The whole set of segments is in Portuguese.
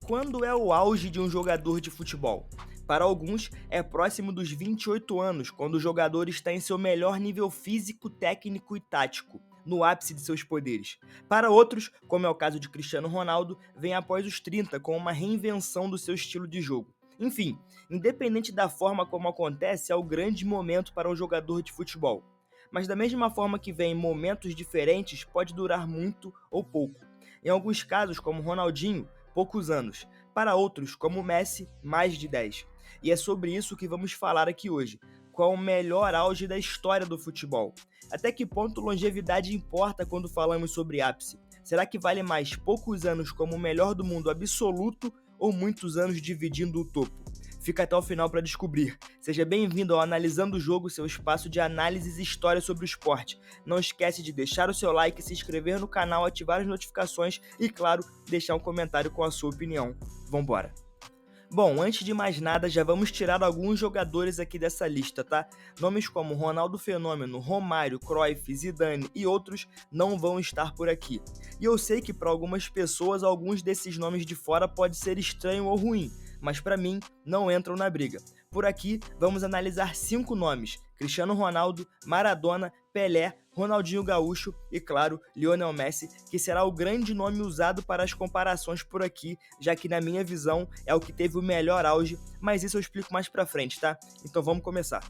quando é o auge de um jogador de futebol? Para alguns, é próximo dos 28 anos, quando o jogador está em seu melhor nível físico, técnico e tático, no ápice de seus poderes. Para outros, como é o caso de Cristiano Ronaldo, vem após os 30 com uma reinvenção do seu estilo de jogo. Enfim, independente da forma como acontece, é o grande momento para um jogador de futebol. Mas da mesma forma que vem em momentos diferentes, pode durar muito ou pouco. Em alguns casos, como Ronaldinho, poucos anos. Para outros, como Messi, mais de 10. E é sobre isso que vamos falar aqui hoje. Qual o melhor auge da história do futebol? Até que ponto longevidade importa quando falamos sobre ápice? Será que vale mais poucos anos como o melhor do mundo absoluto ou muitos anos dividindo o topo? Fica até o final para descobrir. Seja bem-vindo ao Analisando o Jogo, seu espaço de análises e história sobre o esporte. Não esquece de deixar o seu like, se inscrever no canal, ativar as notificações e, claro, deixar um comentário com a sua opinião. Vambora! Bom, antes de mais nada, já vamos tirar alguns jogadores aqui dessa lista, tá? Nomes como Ronaldo Fenômeno, Romário, Cruyff, Zidane e outros não vão estar por aqui. E eu sei que para algumas pessoas alguns desses nomes de fora pode ser estranho ou ruim, mas para mim não entram na briga. Por aqui, vamos analisar 5 nomes: Cristiano Ronaldo, Maradona, Pelé, Ronaldinho Gaúcho e, claro, Lionel Messi, que será o grande nome usado para as comparações por aqui, já que na minha visão é o que teve o melhor auge, mas isso eu explico mais pra frente, tá? Então vamos começar.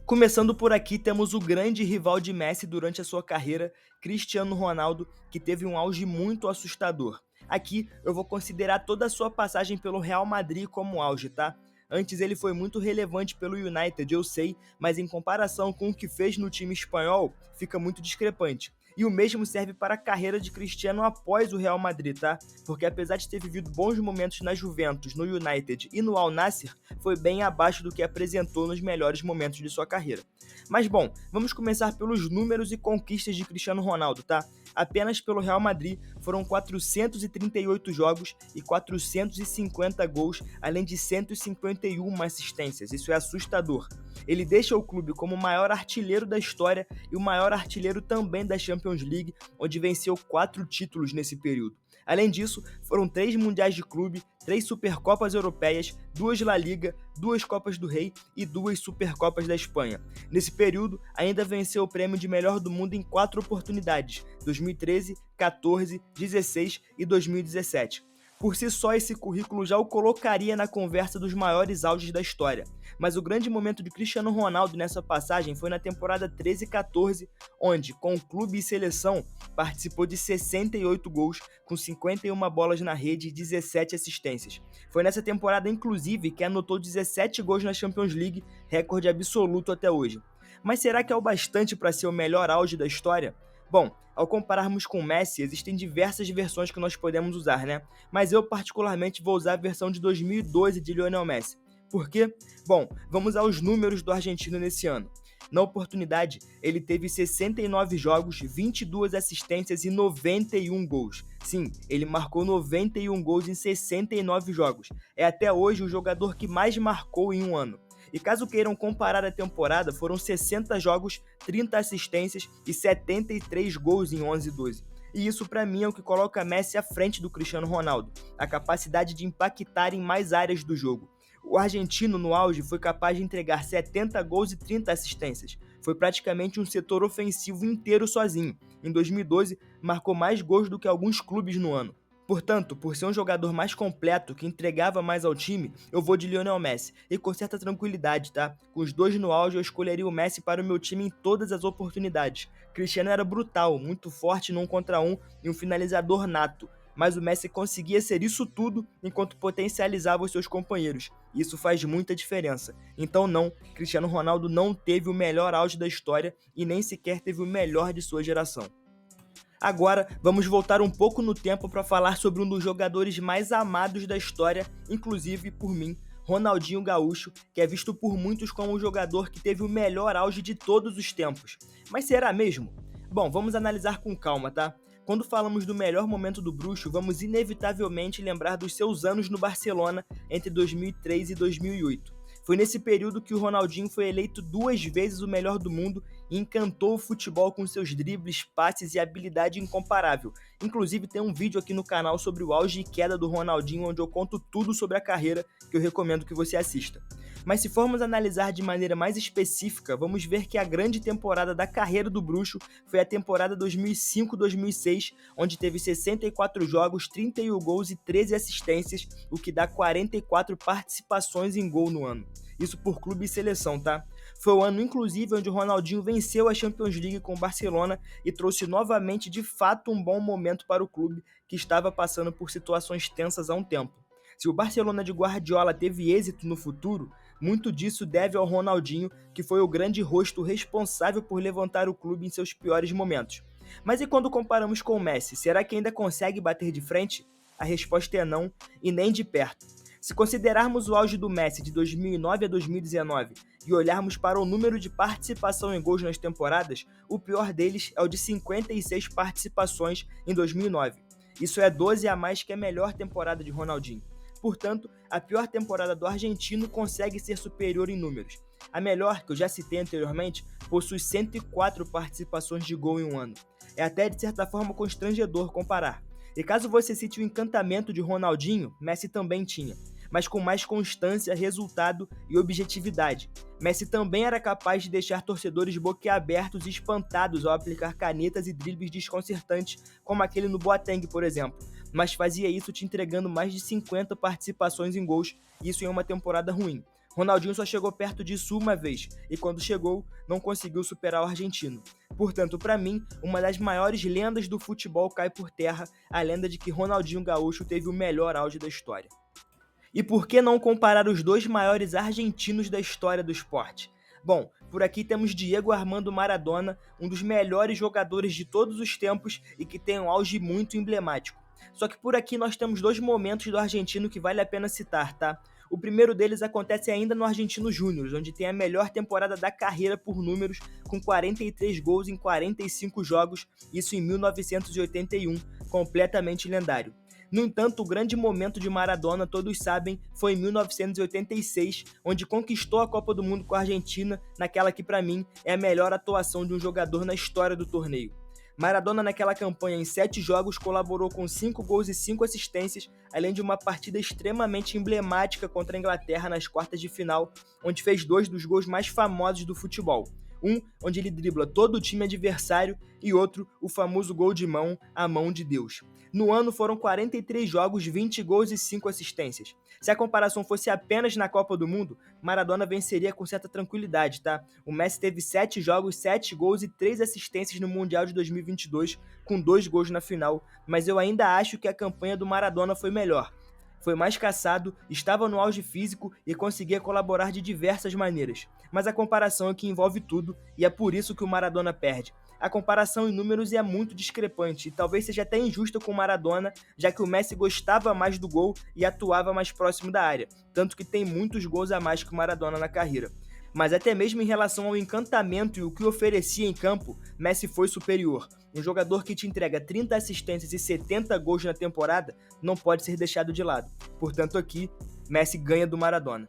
Começando por aqui, temos o grande rival de Messi durante a sua carreira, Cristiano Ronaldo, que teve um auge muito assustador. Aqui eu vou considerar toda a sua passagem pelo Real Madrid como auge, tá? Antes ele foi muito relevante pelo United, eu sei, mas em comparação com o que fez no time espanhol, fica muito discrepante. E o mesmo serve para a carreira de Cristiano após o Real Madrid, tá? Porque apesar de ter vivido bons momentos na Juventus, no United e no Al Nassr, foi bem abaixo do que apresentou nos melhores momentos de sua carreira. Mas bom, vamos começar pelos números e conquistas de Cristiano Ronaldo, tá? Apenas pelo Real Madrid foram 438 jogos e 450 gols, além de 151 assistências. Isso é assustador. Ele deixa o clube como o maior artilheiro da história e o maior artilheiro também da Champions League, onde venceu 4 títulos nesse período. Além disso, foram 3 Mundiais de Clube, 3 Supercopas Europeias, 2 La Liga, 2 Copas do Rei e 2 Supercopas da Espanha. Nesse período, ainda venceu o prêmio de melhor do mundo em 4 oportunidades: 2013, 14, 16 e 2017. Por si só, esse currículo já o colocaria na conversa dos maiores auges da história. Mas o grande momento de Cristiano Ronaldo nessa passagem foi na temporada 13 e 14, onde, com o clube e seleção, participou de 68 gols, com 51 bolas na rede e 17 assistências. Foi nessa temporada, inclusive, que anotou 17 gols na Champions League, recorde absoluto até hoje. Mas será que é o bastante para ser o melhor auge da história? Bom, ao compararmos com o Messi, existem diversas versões que nós podemos usar, né? Mas eu particularmente vou usar a versão de 2012 de Lionel Messi. Por quê? Bom, vamos aos números do argentino nesse ano. Na oportunidade, ele teve 69 jogos, 22 assistências e 91 gols. Sim, ele marcou 91 gols em 69 jogos. É até hoje o jogador que mais marcou em um ano. E caso queiram comparar a temporada, foram 60 jogos, 30 assistências e 73 gols em 11-12. E isso para mim é o que coloca Messi à frente do Cristiano Ronaldo, a capacidade de impactar em mais áreas do jogo. O argentino no auge foi capaz de entregar 70 gols e 30 assistências. Foi praticamente um setor ofensivo inteiro sozinho. Em 2012, marcou mais gols do que alguns clubes no ano. Portanto, por ser um jogador mais completo, que entregava mais ao time, eu vou de Lionel Messi. E com certa tranquilidade, tá? Com os dois no auge, eu escolheria o Messi para o meu time em todas as oportunidades. Cristiano era brutal, muito forte no 1 contra 1 e um finalizador nato. Mas o Messi conseguia ser isso tudo enquanto potencializava os seus companheiros. Isso faz muita diferença. Então não, Cristiano Ronaldo não teve o melhor auge da história e nem sequer teve o melhor de sua geração. Agora, vamos voltar um pouco no tempo para falar sobre um dos jogadores mais amados da história, inclusive por mim, Ronaldinho Gaúcho, que é visto por muitos como o jogador que teve o melhor auge de todos os tempos. Mas será mesmo? Bom, vamos analisar com calma, tá? Quando falamos do melhor momento do bruxo, vamos inevitavelmente lembrar dos seus anos no Barcelona entre 2003 e 2008. Foi nesse período que o Ronaldinho foi eleito 2 vezes o melhor do mundo e encantou o futebol com seus dribles, passes e habilidade incomparável. Inclusive tem um vídeo aqui no canal sobre o auge e queda do Ronaldinho, onde eu conto tudo sobre a carreira, que eu recomendo que você assista. Mas se formos analisar de maneira mais específica, vamos ver que a grande temporada da carreira do Bruxo foi a temporada 2005-2006, onde teve 64 jogos, 31 gols e 13 assistências, o que dá 44 participações em gol no ano. Isso por clube e seleção, tá? Foi o ano, inclusive, onde o Ronaldinho venceu a Champions League com o Barcelona e trouxe novamente, de fato, um bom momento para o clube, que estava passando por situações tensas há um tempo. Se o Barcelona de Guardiola teve êxito no futuro, muito disso deve ao Ronaldinho, que foi o grande rosto responsável por levantar o clube em seus piores momentos. Mas e quando comparamos com o Messi, será que ainda consegue bater de frente? A resposta é não, e nem de perto. Se considerarmos o auge do Messi de 2009 a 2019 e olharmos para o número de participação em gols nas temporadas, o pior deles é o de 56 participações em 2009. Isso é 12 a mais que a melhor temporada de Ronaldinho. Portanto, a pior temporada do argentino consegue ser superior em números. A melhor, que eu já citei anteriormente, possui 104 participações de gol em um ano. É até de certa forma constrangedor comparar. E caso você cite o encantamento de Ronaldinho, Messi também tinha, mas com mais constância, resultado e objetividade. Messi também era capaz de deixar torcedores boquiabertos e espantados ao aplicar canetas e dribles desconcertantes, como aquele no Boateng, por exemplo, mas fazia isso te entregando mais de 50 participações em gols, isso em uma temporada ruim. Ronaldinho só chegou perto disso uma vez, e quando chegou, não conseguiu superar o argentino. Portanto, para mim, uma das maiores lendas do futebol cai por terra, a lenda de que Ronaldinho Gaúcho teve o melhor auge da história. E por que não comparar os dois maiores argentinos da história do esporte? Bom, por aqui temos Diego Armando Maradona, um dos melhores jogadores de todos os tempos e que tem um auge muito emblemático. Só que por aqui nós temos dois momentos do argentino que vale a pena citar, tá? O primeiro deles acontece ainda no Argentino Júnior, onde tem a melhor temporada da carreira por números, com 43 gols em 45 jogos, isso em 1981, completamente lendário. No entanto, o grande momento de Maradona, todos sabem, foi em 1986, onde conquistou a Copa do Mundo com a Argentina, naquela que para mim é a melhor atuação de um jogador na história do torneio. Maradona naquela campanha em 7 jogos colaborou com 5 gols e 5 assistências, além de uma partida extremamente emblemática contra a Inglaterra nas quartas de final, onde fez 2 dos gols mais famosos do futebol. Um, onde ele dribla todo o time adversário, e outro, o famoso gol de mão, a mão de Deus. No ano foram 43 jogos, 20 gols e 5 assistências. Se a comparação fosse apenas na Copa do Mundo, Maradona venceria com certa tranquilidade, tá? O Messi teve 7 jogos, 7 gols e 3 assistências no Mundial de 2022, com 2 gols na final, mas eu ainda acho que a campanha do Maradona foi melhor. Foi mais caçado, estava no auge físico e conseguia colaborar de diversas maneiras. Mas a comparação é que envolve tudo e é por isso que o Maradona perde. A comparação em números é muito discrepante e talvez seja até injusta com o Maradona, já que o Messi gostava mais do gol e atuava mais próximo da área, tanto que tem muitos gols a mais que o Maradona na carreira. Mas até mesmo em relação ao encantamento e o que oferecia em campo, Messi foi superior. Um jogador que te entrega 30 assistências e 70 gols na temporada não pode ser deixado de lado. Portanto, aqui, Messi ganha do Maradona.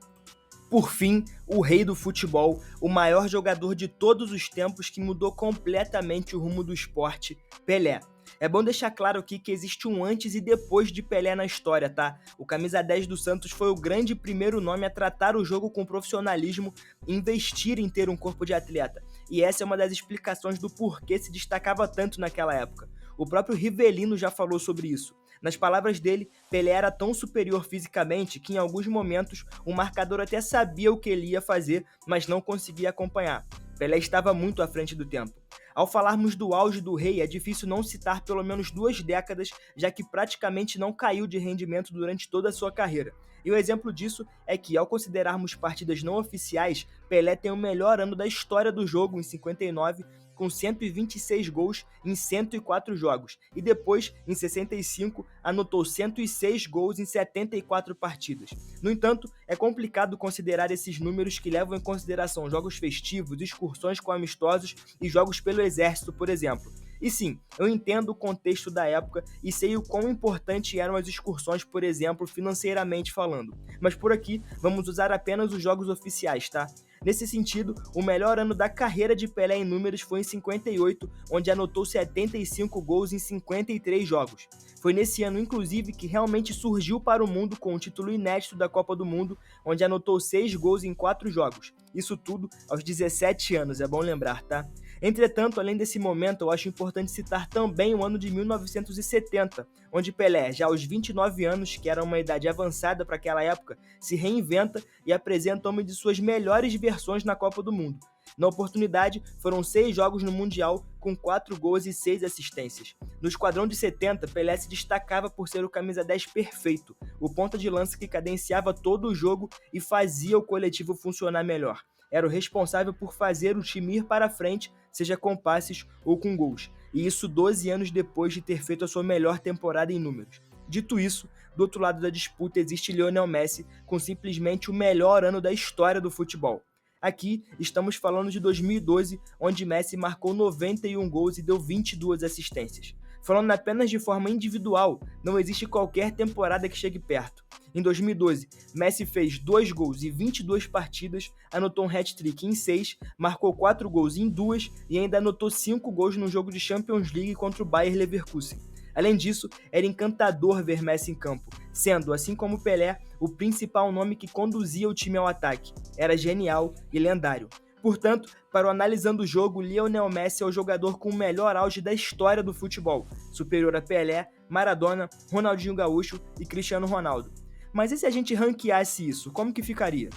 Por fim, o rei do futebol, o maior jogador de todos os tempos que mudou completamente o rumo do esporte, Pelé. É bom deixar claro aqui que existe um antes e depois de Pelé na história, tá? O camisa 10 do Santos foi o grande primeiro nome a tratar o jogo com profissionalismo e investir em ter um corpo de atleta. E essa é uma das explicações do porquê se destacava tanto naquela época. O próprio Rivelino já falou sobre isso. Nas palavras dele, Pelé era tão superior fisicamente que em alguns momentos o marcador até sabia o que ele ia fazer, mas não conseguia acompanhar. Pelé estava muito à frente do tempo. Ao falarmos do auge do rei, é difícil não citar pelo menos 2 décadas, já que praticamente não caiu de rendimento durante toda a sua carreira. E o exemplo disso é que, ao considerarmos partidas não oficiais, Pelé tem o melhor ano da história do jogo em 59, com 126 gols em 104 jogos, e depois, em 65, anotou 106 gols em 74 partidas. No entanto, é complicado considerar esses números que levam em consideração jogos festivos, excursões com amistosos e jogos pelo exército, por exemplo. E sim, eu entendo o contexto da época e sei o quão importante eram as excursões, por exemplo, financeiramente falando. Mas por aqui, vamos usar apenas os jogos oficiais, tá? Nesse sentido, o melhor ano da carreira de Pelé em números foi em 58, onde anotou 75 gols em 53 jogos. Foi nesse ano, inclusive, que realmente surgiu para o mundo com o título inédito da Copa do Mundo, onde anotou 6 gols em 4 jogos. Isso tudo aos 17 anos, é bom lembrar, tá? Entretanto, além desse momento, eu acho importante citar também o ano de 1970, onde Pelé, já aos 29 anos, que era uma idade avançada para aquela época, se reinventa e apresenta uma de suas melhores versões na Copa do Mundo. Na oportunidade, foram 6 jogos no Mundial, com 4 gols e 6 assistências. No esquadrão de 70, Pelé se destacava por ser o camisa 10 perfeito, o ponta de lança que cadenciava todo o jogo e fazia o coletivo funcionar melhor. Era o responsável por fazer o time ir para frente, seja com passes ou com gols, e isso 12 anos depois de ter feito a sua melhor temporada em números. Dito isso, do outro lado da disputa existe Lionel Messi com simplesmente o melhor ano da história do futebol. Aqui estamos falando de 2012, onde Messi marcou 91 gols e deu 22 assistências. Falando apenas de forma individual, não existe qualquer temporada que chegue perto. Em 2012, Messi fez 2 gols em 22 partidas, anotou um hat-trick em 6, marcou 4 gols em 2 e ainda anotou 5 gols no jogo de Champions League contra o Bayer Leverkusen. Além disso, era encantador ver Messi em campo, sendo, assim como Pelé, o principal nome que conduzia o time ao ataque. Era genial e lendário. Portanto, para o analisando o jogo, Lionel Messi é o jogador com o melhor auge da história do futebol, superior a Pelé, Maradona, Ronaldinho Gaúcho e Cristiano Ronaldo. Mas e se a gente ranqueasse isso, como que ficaria?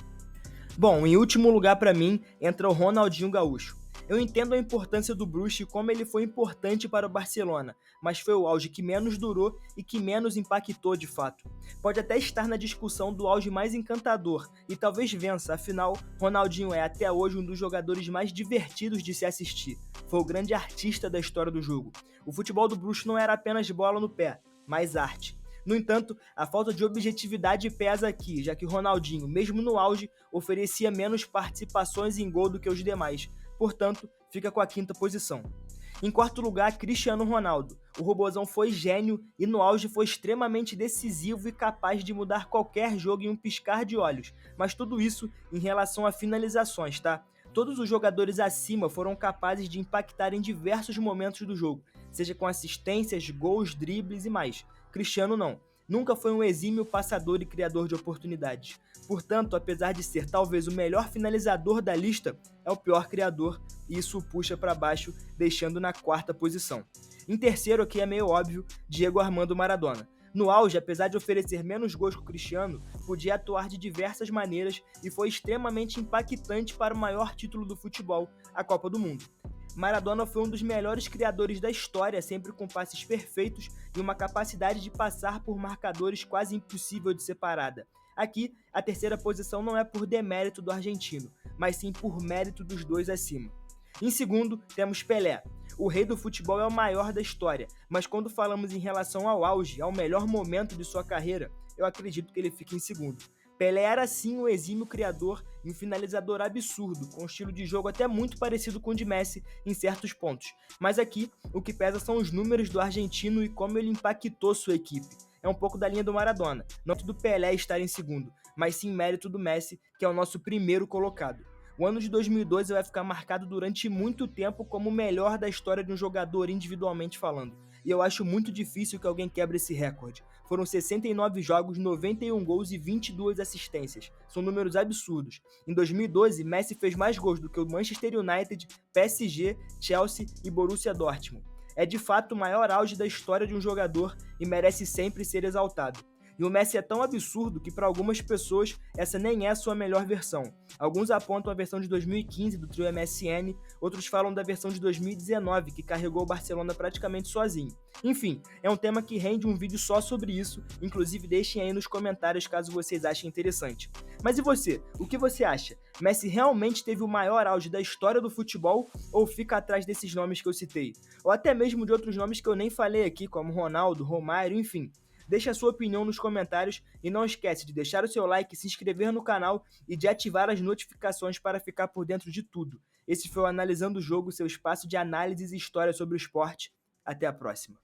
Bom, em último lugar para mim entra o Ronaldinho Gaúcho. Eu entendo a importância do Bruxo e como ele foi importante para o Barcelona, mas foi o auge que menos durou e que menos impactou de fato. Pode até estar na discussão do auge mais encantador e talvez vença, afinal, Ronaldinho é até hoje um dos jogadores mais divertidos de se assistir. Foi o grande artista da história do jogo. O futebol do Bruxo não era apenas bola no pé, mas arte. No entanto, a falta de objetividade pesa aqui, já que Ronaldinho, mesmo no auge, oferecia menos participações em gol do que os demais. Portanto, fica com a 5ª posição. Em 4º lugar, Cristiano Ronaldo. O robozão foi gênio e no auge foi extremamente decisivo e capaz de mudar qualquer jogo em um piscar de olhos. Mas tudo isso em relação a finalizações, tá? Todos os jogadores acima foram capazes de impactar em diversos momentos do jogo, seja com assistências, gols, dribles e mais. Cristiano não. Nunca foi um exímio passador e criador de oportunidades. Portanto, apesar de ser talvez o melhor finalizador da lista, é o pior criador e isso o puxa para baixo, deixando na 4ª posição. Em terceiro aqui é meio óbvio, Diego Armando Maradona. No auge, apesar de oferecer menos gols que o Cristiano, podia atuar de diversas maneiras e foi extremamente impactante para o maior título do futebol, a Copa do Mundo. Maradona foi um dos melhores criadores da história, sempre com passes perfeitos e uma capacidade de passar por marcadores quase impossível de ser parada. Aqui, a 3ª posição não é por demérito do argentino, mas sim por mérito dos dois acima. Em segundo, temos Pelé. O rei do futebol é o maior da história, mas quando falamos em relação ao auge, ao melhor momento de sua carreira, eu acredito que ele fica em segundo. Pelé era sim um exímio criador e um finalizador absurdo, com um estilo de jogo até muito parecido com o de Messi em certos pontos. Mas aqui, o que pesa são os números do argentino e como ele impactou sua equipe. É um pouco da linha do Maradona, não do Pelé estar em segundo, mas sim mérito do Messi, que é o nosso primeiro colocado. O ano de 2012 vai ficar marcado durante muito tempo como o melhor da história de um jogador individualmente falando. E eu acho muito difícil que alguém quebre esse recorde. Foram 69 jogos, 91 gols e 22 assistências. São números absurdos. Em 2012, Messi fez mais gols do que o Manchester United, PSG, Chelsea e Borussia Dortmund. É de fato o maior auge da história de um jogador e merece sempre ser exaltado. E o Messi é tão absurdo que para algumas pessoas essa nem é a sua melhor versão. Alguns apontam a versão de 2015 do trio MSN, outros falam da versão de 2019 que carregou o Barcelona praticamente sozinho. Enfim, é um tema que rende um vídeo só sobre isso, inclusive deixem aí nos comentários caso vocês achem interessante. Mas e você? O que você acha? Messi realmente teve o maior auge da história do futebol ou fica atrás desses nomes que eu citei? Ou até mesmo de outros nomes que eu nem falei aqui, como Ronaldo, Romário, enfim. Deixe a sua opinião nos comentários e não esquece de deixar o seu like, se inscrever no canal e de ativar as notificações para ficar por dentro de tudo. Esse foi o Analisando o Jogo, seu espaço de análises e história sobre o esporte. Até a próxima.